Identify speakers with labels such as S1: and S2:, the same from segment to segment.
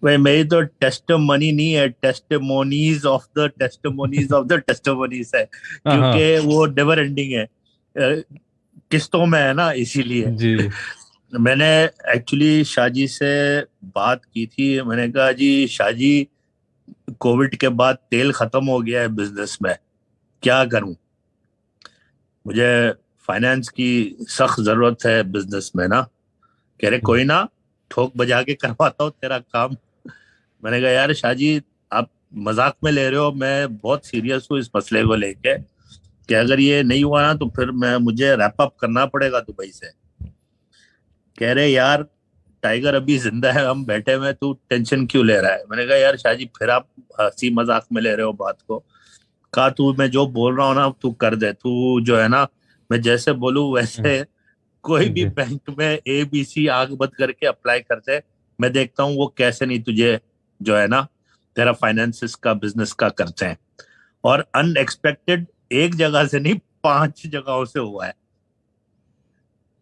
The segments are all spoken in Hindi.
S1: भाई मेरी तो टेस्टमनी नहीं है, टेस्टमोनीज ऑफ द टेस्टमोनीज ऑफ द टेस्टमोनीज है,
S2: हाँ
S1: क्योंकि
S2: हाँ।
S1: वो नेवर एंडिंग है, किस्तों में है ना, इसीलिए।
S2: जी
S1: मैंने एक्चुअली शाहजी से बात की थी, मैंने कहा जी शाहजी, कोविड के बाद तेल खत्म हो गया है बिजनेस में, क्या करूं, मुझे फाइनेंस की सख्त जरूरत है बिजनेस में ना। कह रहे कोई ना, ठोक बजा के करवाता हूँ तेरा काम। मैंने कहा यार शाहजी, आप मजाक में ले रहे हो, मैं बहुत सीरियस हूँ इस मसले को लेके, कि अगर ये नहीं हुआ ना तो फिर मैं मुझे रैप अप करना पड़ेगा दुबई से। कह रहे यार टाइगर अभी जिंदा है, हम बैठे हुए हैं, तू टेंशन क्यों ले रहा है। मैंने कहा यार शाहजी, फिर आप हंसी मजाक में ले रहे हो बात को। कहा तू, मैं जो बोल रहा हूँ ना तू कर दे, तू जो है ना, मैं जैसे बोलूँ वैसे कोई भी
S2: जी
S1: बैंक में ABC आंख बंद करके अप्लाई करते, मैं देखता हूँ वो कैसे नहीं तुझे जो है ना तेरा फाइनेंसिस का बिजनेस का करते हैं। और अनएक्सपेक्टेड एक जगह से नहीं, 5 जगहों से हुआ है।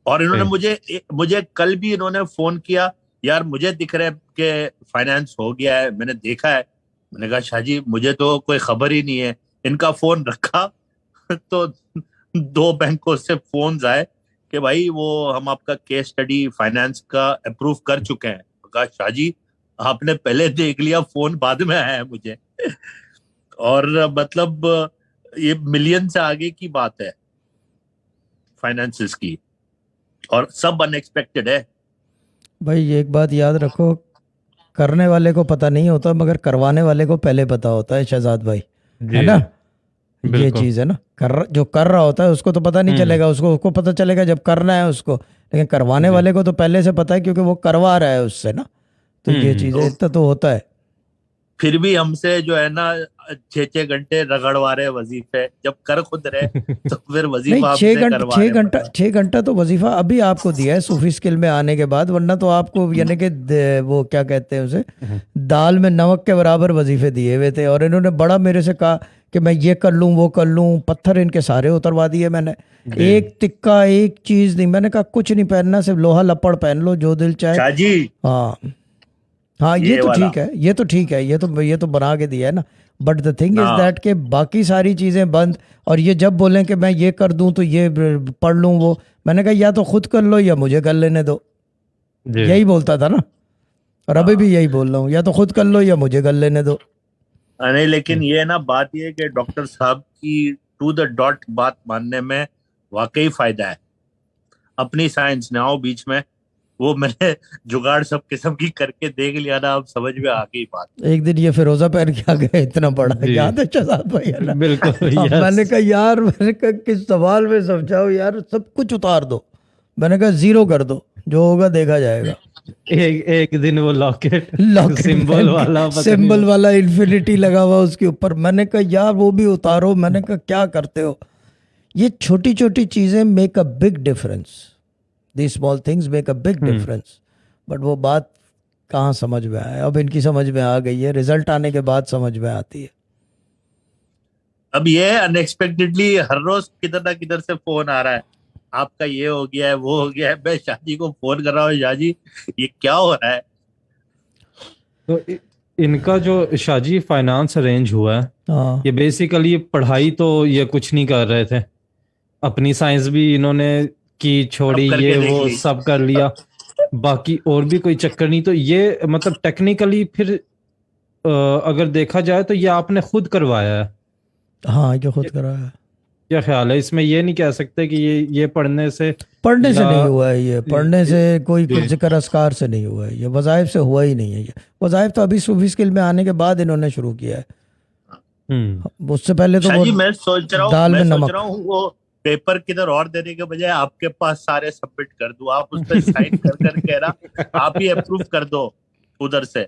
S1: और इन्होंने
S2: जी।
S1: मुझे कल भी इन्होंने फोन किया, यार मुझे दिख रहा है कि फाइनेंस हो गया है, मैंने देखा है। मैंने कहा शाहजी मुझे तो कोई खबर ही नहीं है। इनका फोन रखा तो 2 बैंकों से फोन आए कि भाई वो हम आपका केस स्टडी फाइनेंस का अप्रूव कर चुके हैं। कहा शाहजी आपने पहले देख लिया, फोन बाद में आया है मुझे। और मतलब ये मिलियन से आगे की बात है फाइनेंसिस की, और सब अनएक्सपेक्टेड है।
S3: भाई एक बात याद रखो, करने वाले को पता नहीं होता मगर करवाने वाले को पहले पता होता है शहजाद भाई, है
S2: जी
S3: ना। ये
S2: बिल्कुल।
S3: चीज़ है ना, जो कर रहा होता है उसको तो पता नहीं
S2: हम्म
S3: चलेगा, उसको पता चलेगा जब करना है उसको, लेकिन करवाने
S2: जी।
S3: वाले को तो पहले से पता है क्योंकि वो करवा रहा है उससे ना। तो ये
S2: हम्म।
S3: चीज़ें
S1: तो
S3: इतना तो होता है।
S1: फिर भी हमसे जो है ना 6-6 घंटे रगड़वा रहे वजीफे, जब कर खुद रहे तो फिर
S3: नहीं,
S1: वजीफा हमसे करवा रहे, बताओ।
S3: 6 घंटा तो वजीफा अभी आपको दिया है सूफी स्किल में आने के बाद, वरना तो आपको यानी कि वो क्या कहते हैं उसे, दाल में नमक के बराबर वजीफे दिए हुए थे। और इन्होंने बड़ा मेरे से कहा कि मैं ये कर लूँ वो कर लूँ, पत्थर इनके सारे उतरवा दिए मैंने।
S2: जी
S3: एक तिक्का एक चीज़ नहीं, मैंने कहा कुछ नहीं पहनना, सिर्फ लोहा लपड़ पहन लो जो दिल चाहे।
S1: शाहजी
S3: हाँ हाँ, ये
S1: ये
S3: तो
S1: वाला
S3: ठीक है, ये तो ठीक है, ये तो बना के दिया है ना। बट द थिंग इज
S1: ना,
S3: दैट के बाकी सारी चीज़ें बंद। और ये जब बोलें कि मैं ये कर दूं तो ये पढ़ लूं वो, मैंने कहा या तो खुद कर लो या मुझे कर लेने दो।
S2: जी।
S3: यही बोलता था ना, और अभी
S1: हाँ।
S3: भी यही बोल रहा हूँ, या तो खुद कर लो या मुझे कर लेने दो।
S1: नहीं लेकिन ये ना बात ये है कि डॉक्टर साहब की टू द डॉट बात मानने में वाकई फायदा है। अपनी साइंस ने आओ बीच में, वो मैंने जुगाड़ सब किस्म की करके देख लिया ना, अब समझ में आ गई बात।
S3: एक दिन ये फिरोजा पहन के आ गया इतना बड़ा,
S2: जी
S3: याद है शहजाद भाई, है ना।
S2: बिल्कुल।
S3: अब
S2: यस।
S3: मैंने कहा यार, मैंने कहा किस सवाल में समझाओ यार, सब कुछ उतार दो। मैंने कहा जीरो कर दो, जो होगा देखा जाएगा।
S2: एक एक दिन वो लॉकेट
S3: लॉकेट
S2: सिंबल
S3: पहन के
S2: वाला पता नहीं
S3: सिंबल
S2: वो।
S3: वाला इन्फिनिटी लगा हुआ उसके ऊपर, मैंने कहा यार वो भी उतारो। मैंने कहा क्या करते हो। ये छोटी छोटी चीजें make a big difference, the small things make a big
S2: hmm.
S3: Difference. But वो बात कहाँ समझ में आए, अब इनकी समझ में आ गई है, रिजल्ट आने के बाद समझ में आती है।
S1: अब ये अनएक्सपेक्टेडली हर रोज किधर ना किधर से फोन आ रहा है, आपका ये हो गया है वो हो गया है। मैं शाहजी को फोन कर रहा हूँ, शाहजी ये क्या हो रहा है।
S2: तो इनका जो शाजी फाइनेंस अरेंज हुआ है,
S3: हाँ
S2: ये बेसिकली पढ़ाई तो ये कुछ नहीं कर रहे थे, अपनी साइंस भी इन्होंने की
S1: अब
S2: छोड़ी,
S1: करके
S2: ये
S1: देख
S2: वो
S1: ली।
S2: सब कर लिया। बाकी और भी कोई चक्कर नहीं, तो ये मतलब टेक्निकली फिर अगर देखा जाए तो ये आपने खुद करवाया है।
S3: हाँ, जो खुद
S2: ये-
S3: करा है।
S2: क्या ख्याल है इसमें, ये नहीं कह सकते कि ये पढ़ने से
S3: पढ़ने से
S2: या
S3: नहीं हुआ है, ये पढ़ने से कोई कुछ
S2: जी।
S3: जिक्र अस्कार से नहीं हुआ है, ये वज़ाइफ से हुआ ही नहीं है। ये वज़ाइफ तो अभी सूफी स्किल में आने के बाद इन्होंने शुरू किया है।
S2: हम्म।
S3: उससे पहले तो वो
S1: शाहजी
S3: दाल
S1: मैं
S3: में
S1: सोच
S3: नमक।
S1: रहा हूँ वो पेपर किधर और देने के बजाय आपके पास सारे सबमिट कर दूं, आप उस पर साइन कर कर कह रहा, आप ही अप्रूव कर दो उधर से।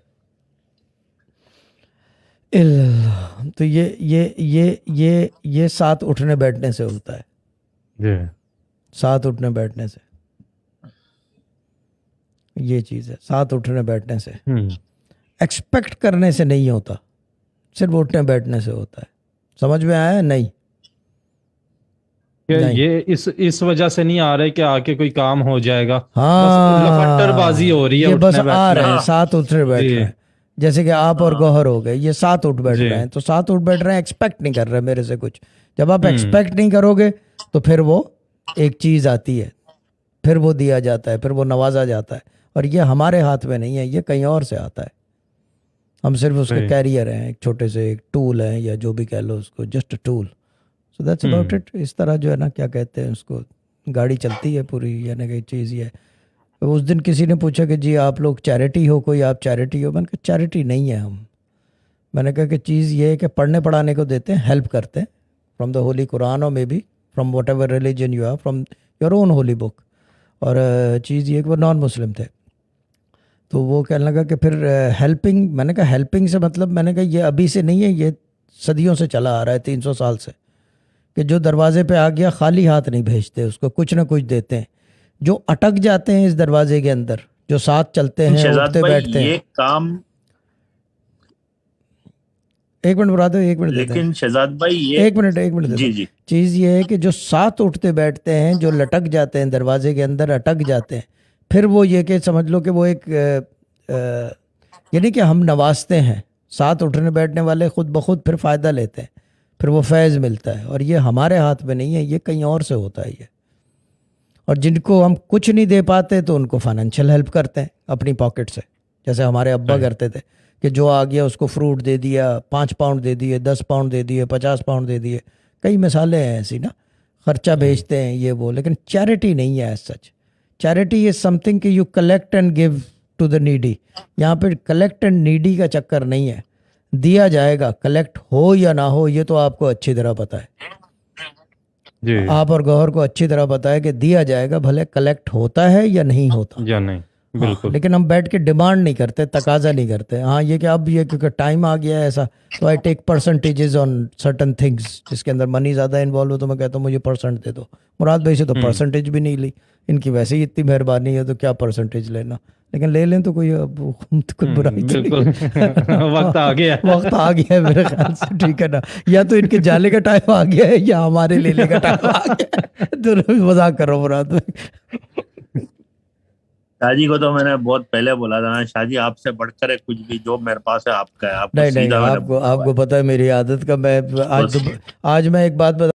S3: तो ये साथ उठने बैठने से होता है,
S2: जी
S3: साथ उठने बैठने से। ये चीज़ है, साथ उठने बैठने से।
S2: हम्म।
S3: एक्सपेक्ट करने से नहीं होता, सिर्फ उठने बैठने से होता है। समझ में आया है? नहीं
S2: क्या
S3: नहीं।
S2: ये इस वजह से नहीं आ रहे कि आके कोई काम हो जाएगा, बस
S3: हाँ,
S2: लपट्टरबाजी हो रही है
S3: ये बस
S2: उठने
S3: आ
S2: बैठने
S3: रहे हैं,
S1: हाँ
S3: साथ उठने बैठ
S2: जी।
S3: रहे हैं। जैसे कि आप और गौहर हो गए, ये साथ उठ बैठ
S2: जी।
S3: रहे हैं, तो साथ उठ बैठ रहे हैं, एक्सपेक्ट नहीं कर रहे मेरे से कुछ। जब आप
S2: हम्म।
S3: एक्सपेक्ट नहीं करोगे तो फिर वो एक चीज़ आती है, फिर वो दिया जाता है, फिर वो नवाजा जाता है। और ये हमारे हाथ में नहीं है, ये कहीं और से आता है। हम सिर्फ उसके
S2: सही।
S3: कैरियर हैं, एक छोटे से एक टूल हैं, या जो भी कह लो उसको, just a tool. So that's about it. इस तरह जो है ना, क्या कहते हैं उसको, गाड़ी चलती है पूरी, यानी कि चीज़ ये है। तो उस दिन किसी ने पूछा कि जी आप लोग चैरिटी हो, कोई आप चैरिटी हो? मैंने कहा चैरिटी नहीं है हम। मैंने कहा कि चीज़ ये है कि पढ़ने पढ़ाने को देते हैं, हेल्प करते हैं, फ्रॉम द होली कुरान और may be from whatever religion you are, from your own holy book. और चीज़ ये कि वो नॉन मुस्लिम थे, तो वो कहने लगा कि फिर हेल्पिंग। मैंने कहा हेल्पिंग से मतलब, मैंने कहा ये अभी से नहीं है, ये सदियों से चला आ रहा है, 300 साल से, कि जो दरवाजे पे आ गया खाली हाथ नहीं भेजते उसको, कुछ ना कुछ देते हैं। जो अटक जाते हैं इस दरवाजे के अंदर, जो साथ चलते हैं,
S1: शहजाद
S3: उठते
S1: भाई
S3: बैठते
S1: ये
S3: हैं।
S1: काम,
S3: एक मिनट बता दो, एक मिनट देते हैं,
S1: लेकिन शहजाद भाई ये,
S3: एक मिनट देते
S1: जी
S3: हैं।
S1: जी,
S3: चीज़ ये है कि जो साथ उठते बैठते हैं, जो लटक जाते हैं दरवाजे के अंदर, अटक जाते हैं, फिर वो ये कि समझ लो कि वो एक यानी कि हम नवाजते हैं, साथ उठने बैठने वाले खुद ब खुद फिर फ़ायदा लेते हैं, फिर वो फैज़ मिलता है। और ये हमारे हाथ में नहीं है, ये कहीं और से होता है ये। और जिनको हम कुछ नहीं दे पाते तो उनको फाइनेंशियल हेल्प करते हैं अपनी पॉकेट से, जैसे हमारे अब्बा करते थे कि जो आ गया उसको फ्रूट दे दिया, 5 पाउंड दे दिए, 10 पाउंड दे दिए, 50 पाउंड दे दिए। कई मिसालें हैं ऐसी ना, खर्चा भेजते हैं ये वो। लेकिन चैरिटी नहीं है as such. Charity is something कि you collect and give to the needy. यहाँ पे कलेक्ट एंड नीडी का चक्कर नहीं है, दिया जाएगा, कलेक्ट हो या ना हो ये तो आपको अच्छी तरह पता है,
S2: जी।
S3: आप और गौहर को अच्छी तरह पता है कि दिया जाएगा, भले कलेक्ट होता है या नहीं होता।
S2: या नहीं,
S3: हाँ,
S2: बिल्कुल।
S3: लेकिन हम बैठ के डिमांड नहीं करते, तकाजा नहीं करते। हाँ ये कि अब ये क्योंकि टाइम आ गया है ऐसा, तो I take percentages on certain things, जिसके अंदर मनी ज़्यादा इन्वॉल्व हो तो मैं कहता हूँ मुझे परसेंट दे दो। मुराद भाई से तो परसेंटेज भी नहीं ली, इनकी वैसे ही इतनी मेहरबानी है तो क्या परसेंटेज लेना, लेकिन ले लें तो कोई कोई बुराई तो नहीं
S2: बिल्कुल।
S3: है।
S2: वक्त आ गया।
S3: वक्त आ गया है मेरे ख्याल से, ठीक है ना। या तो इनके जाने का टाइम आ गया है या हमारे लेने का टाइम आ गया है। दोनों मजाक करो मुराद भाई।
S1: शाहजी को तो मैंने बहुत पहले बोला था ना, शाहजी आपसे बढ़कर है कुछ भी, जो मेरे पास है आपका है, आपको
S3: नहीं नहीं,
S1: सीधा मैंने
S3: आपको
S1: बोला हुआ है।
S3: आपको पता है मेरी आदत का। मैं
S1: बस
S3: आज मैं एक बात बता